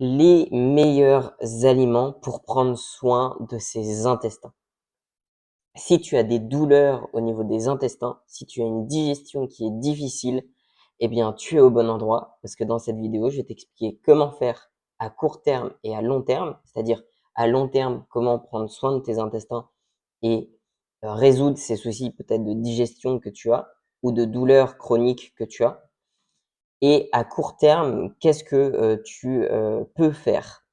Les meilleurs aliments pour prendre soin de ses intestins. Si tu as des douleurs au niveau des intestins, si tu as une digestion qui est difficile, eh bien, tu es au bon endroit parce que dans cette vidéo, je vais t'expliquer comment faire à court terme et à long terme, c'est-à-dire à long terme, comment prendre soin de tes intestins et résoudre ces soucis peut-être de digestion que tu as ou de douleurs chroniques que tu as. Et à court terme, qu'est-ce que tu peux faire?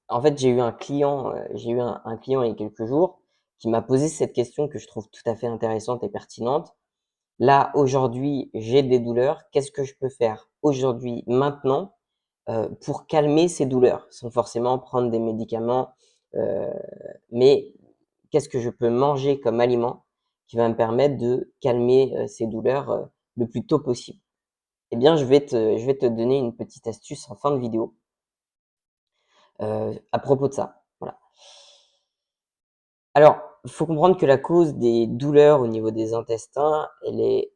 En fait, j'ai eu un client il y a quelques jours qui m'a posé cette question que je trouve tout à fait intéressante et pertinente. Là, aujourd'hui, j'ai des douleurs. Qu'est-ce que je peux faire aujourd'hui, maintenant, pour calmer ces douleurs? Sans forcément prendre des médicaments, heu, mais qu'est-ce que je peux manger comme aliment qui va me permettre de calmer, ces douleurs, le plus tôt possible? Eh bien, je vais te donner une petite astuce en fin de vidéo, à propos de ça. Voilà. Alors, il faut comprendre que la cause des douleurs au niveau des intestins, elle est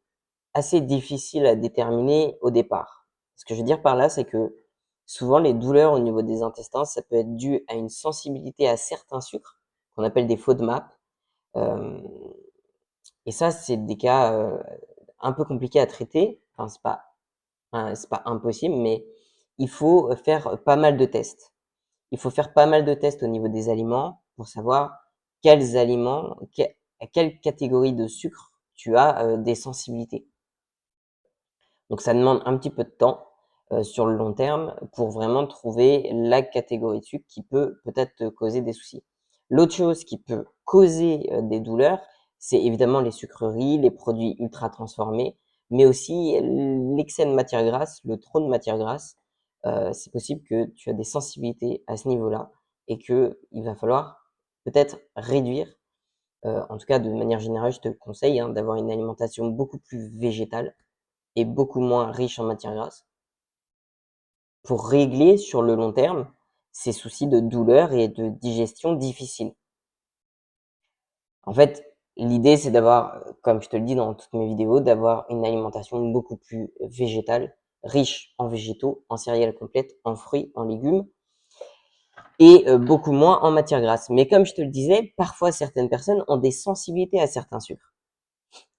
assez difficile à déterminer au départ. Ce que je veux dire par là, c'est que souvent les douleurs au niveau des intestins, ça peut être dû à une sensibilité à certains sucres, qu'on appelle des FODMAP. Hem Et ça, c'est des cas, un peu compliqués à traiter. Enfin, c'est pas impossible, mais il faut faire pas mal de tests. Il faut faire pas mal de tests au niveau des aliments pour savoir quels aliments, à quelle catégorie de sucre tu as des sensibilités. Donc ça demande un petit peu de temps sur le long terme pour vraiment trouver la catégorie de sucre qui peut peut-être te causer des soucis. L'autre chose qui peut causer des douleurs, c'est évidemment les sucreries, les produits ultra transformés, mais aussi l'excès de matière grasse, le trop de matière grasse. C'est possible que tu as des sensibilités à ce niveau-là et que il va falloir peut-être réduire. En tout cas, de manière générale, je te conseille hein, d'avoir une alimentation beaucoup plus végétale et beaucoup moins riche en matières grasses pour régler sur le long terme ces soucis de douleur et de digestion difficiles. En fait, l'idée, c'est d'avoir, comme je te le dis dans toutes mes vidéos, d'avoir une alimentation beaucoup plus végétale, riche en végétaux, en céréales complètes, en fruits, en légumes et beaucoup moins en matières grasses. Mais comme je te le disais, parfois certaines personnes ont des sensibilités à certains sucres.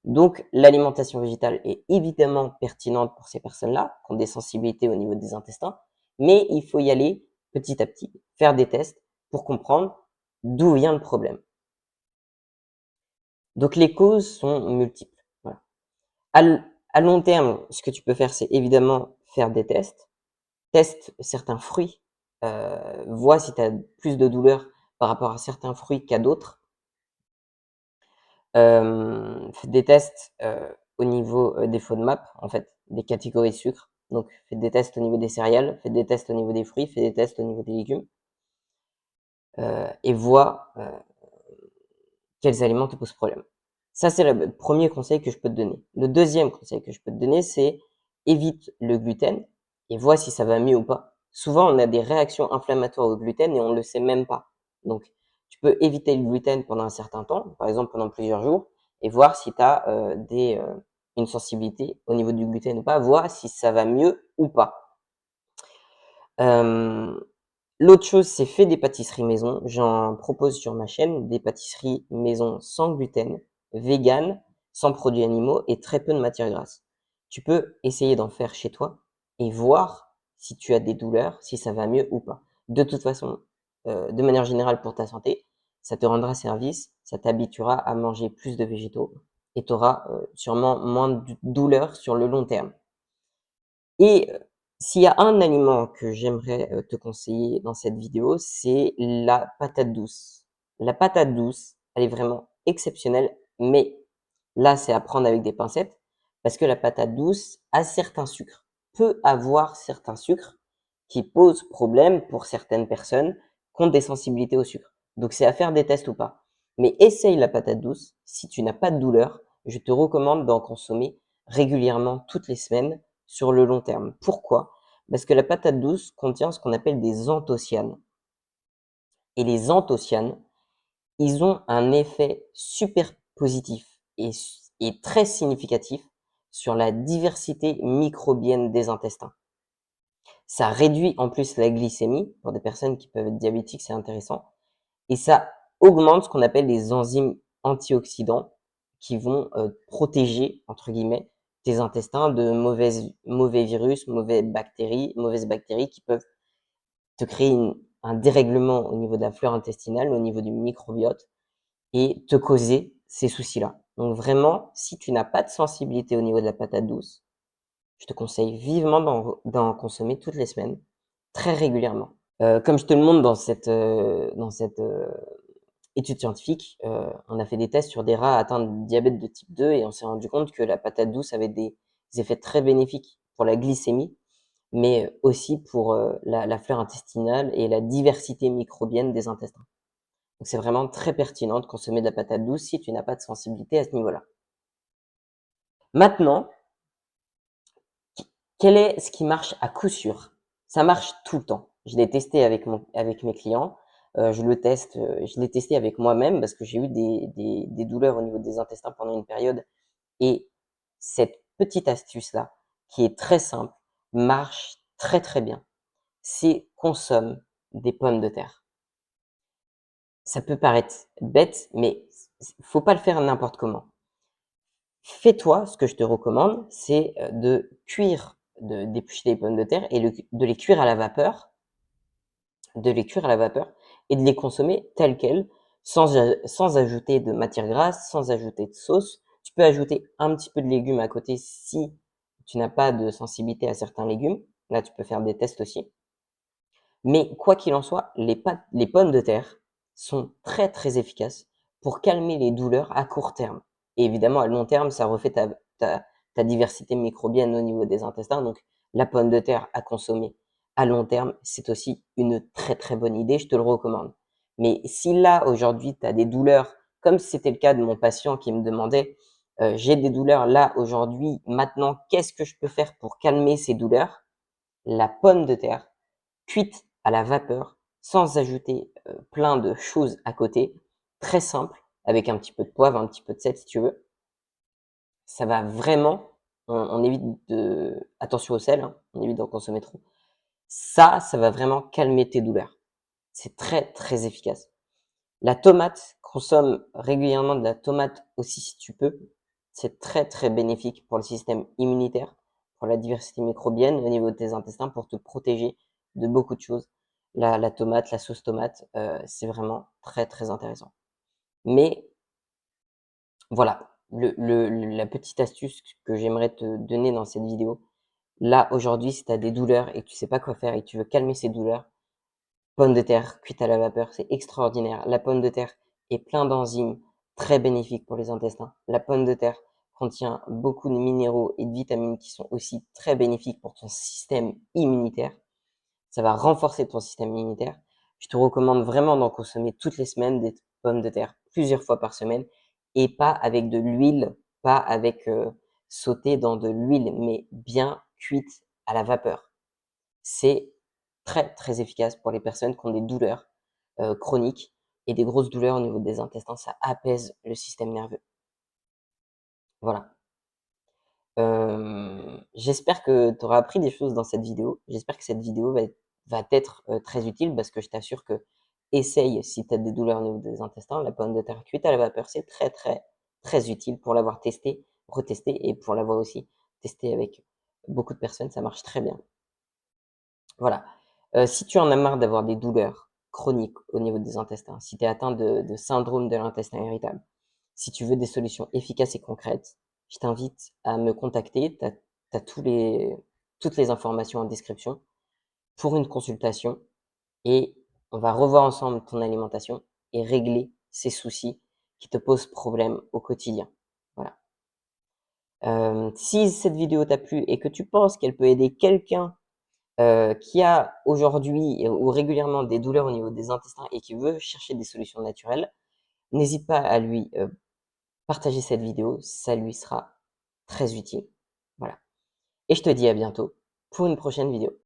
Donc, l'alimentation végétale est évidemment pertinente pour ces personnes-là, qui ont des sensibilités au niveau des intestins, mais il faut y aller petit à petit, faire des tests pour comprendre d'où vient le problème. Donc, les causes sont multiples. Voilà. À long terme, ce que tu peux faire, c'est évidemment faire des tests. Teste certains fruits, vois si tu as plus de douleur par rapport à certains fruits qu'à d'autres. Faites des tests, au niveau, des FODMAP, en fait, des catégories de sucre. Donc faites des tests au niveau des céréales, faites des tests au niveau des fruits, faites des tests au niveau des légumes, et vois, quels aliments te posent problème. Ça, c'est le premier conseil que je peux te donner. Le deuxième conseil que je peux te donner, c'est évite le gluten et vois si ça va mieux ou pas. Souvent, on a des réactions inflammatoires au gluten et on ne le sait même pas. Donc, tu peux éviter le gluten pendant un certain temps, par exemple pendant plusieurs jours, et voir si tu as une sensibilité au niveau du gluten ou pas, voir si ça va mieux ou pas. Euh, L'autre chose, c'est fait des pâtisseries maison. J'en propose sur ma chaîne des pâtisseries maison sans gluten, vegan, sans produits animaux et très peu de matière grasse. Tu peux essayer d'en faire chez toi et voir si tu as des douleurs, si ça va mieux ou pas. De toute façon, de manière générale pour ta santé, ça te rendra service, ça t'habituera à manger plus de végétaux et tu auras sûrement moins de douleurs sur le long terme. Et s'il y a un aliment que j'aimerais, te conseiller dans cette vidéo, c'est la patate douce. La patate douce, elle est vraiment exceptionnelle, mais là, c'est à prendre avec des pincettes parce que la patate douce a certains sucres, peut avoir certains sucres qui posent problème pour certaines personnes qui ont des sensibilités au sucre. Donc c'est à faire des tests ou pas. Mais essaye la patate douce, si tu n'as pas de douleur, je te recommande d'en consommer régulièrement toutes les semaines sur le long terme. Pourquoi? Parce que la patate douce contient ce qu'on appelle des anthocyanes. Et les anthocyanes, ils ont un effet super positif et très significatif sur la diversité microbienne des intestins. Ça réduit en plus la glycémie. Pour des personnes qui peuvent être diabétiques, c'est intéressant. Et ça augmente ce qu'on appelle les enzymes antioxydants qui vont protéger, entre guillemets, tes intestins de mauvais virus, mauvaises bactéries qui peuvent te créer un dérèglement au niveau de la flore intestinale, au niveau du microbiote et te causer ces soucis-là. Donc vraiment, si tu n'as pas de sensibilité au niveau de la patate douce, je te conseille vivement d'en consommer toutes les semaines, très régulièrement. Comme je te le montre dans cette étude scientifique, on a fait des tests sur des rats atteints de diabète de type 2 et on s'est rendu compte que la patate douce avait des effets très bénéfiques pour la glycémie, mais aussi pour la flore intestinale et la diversité microbienne des intestins. Donc c'est vraiment très pertinent de consommer de la patate douce si tu n'as pas de sensibilité à ce niveau-là. Maintenant, quel est ce qui marche à coup sûr? Ça marche tout le temps. Je l'ai testé avec mes clients. Je l'ai testé avec moi-même parce que j'ai eu des douleurs au niveau des intestins pendant une période. Et cette petite astuce-là, qui est très simple, marche très très bien. C'est consomme des pommes de terre. Ça peut paraître bête, mais faut pas le faire n'importe comment. Fais-toi, ce que je te recommande, c'est d'éplucher les pommes de terre et de les cuire à la vapeur, et de les consommer telles quelles, sans ajouter de matière grasse, sans ajouter de sauce. Tu peux ajouter un petit peu de légumes à côté si tu n'as pas de sensibilité à certains légumes. Là, tu peux faire des tests aussi. Mais quoi qu'il en soit, les pommes de terre sont très très efficaces pour calmer les douleurs à court terme. Et évidemment, à long terme, ça refait ta diversité microbienne au niveau des intestins. Donc, la pomme de terre à consommer à long terme, c'est aussi une très très bonne idée. Je te le recommande. Mais si là, aujourd'hui, tu as des douleurs, comme c'était le cas de mon patient qui me demandait, j'ai des douleurs là aujourd'hui, maintenant, qu'est-ce que je peux faire pour calmer ces douleurs? La pomme de terre cuite à la vapeur, sans ajouter plein de choses à côté, très simple, avec un petit peu de poivre, un petit peu de sel si tu veux. Ça va vraiment, on évite attention au sel, hein, on évite d'en consommer trop. Ça va vraiment calmer tes douleurs. C'est très très efficace. La tomate, consomme régulièrement de la tomate aussi si tu peux. C'est très très bénéfique pour le système immunitaire, pour la diversité microbienne au niveau de tes intestins, pour te protéger de beaucoup de choses. La tomate, la sauce tomate, c'est vraiment très très intéressant. Mais voilà, la petite astuce que j'aimerais te donner dans cette vidéo. Là, aujourd'hui, si tu as des douleurs et que tu sais pas quoi faire et que tu veux calmer ces douleurs, pomme de terre cuite à la vapeur, c'est extraordinaire. La pomme de terre est plein d'enzymes très bénéfiques pour les intestins. La pomme de terre contient beaucoup de minéraux et de vitamines qui sont aussi très bénéfiques pour ton système immunitaire. Ça va renforcer ton système immunitaire. Je te recommande vraiment d'en consommer toutes les semaines des pommes de terre, plusieurs fois par semaine, et pas avec de l'huile, pas avec sauté dans de l'huile, mais bien cuite à la vapeur. C'est très, très efficace pour les personnes qui ont des douleurs chroniques et des grosses douleurs au niveau des intestins. Ça apaise le système nerveux. Voilà. J'espère que tu auras appris des choses dans cette vidéo. J'espère que cette vidéo va t'être très utile parce que je t'assure que essaye si tu as des douleurs au niveau des intestins. La pomme de terre cuite à la vapeur, c'est très, très, très utile pour l'avoir testé, retesté et pour l'avoir aussi testé avec beaucoup de personnes. Ça marche très bien. Voilà. Si tu en as marre d'avoir des douleurs chroniques au niveau des intestins, si tu es atteint de syndrome de l'intestin irritable, si tu veux des solutions efficaces et concrètes, je t'invite à me contacter. Tu as toutes les informations en description pour une consultation et on va revoir ensemble ton alimentation et régler ces soucis qui te posent problème au quotidien. Voilà. Si cette vidéo t'a plu et que tu penses qu'elle peut aider quelqu'un qui a aujourd'hui ou régulièrement des douleurs au niveau des intestins et qui veut chercher des solutions naturelles, n'hésite pas à lui partager cette vidéo, ça lui sera très utile. Voilà. Et je te dis à bientôt pour une prochaine vidéo.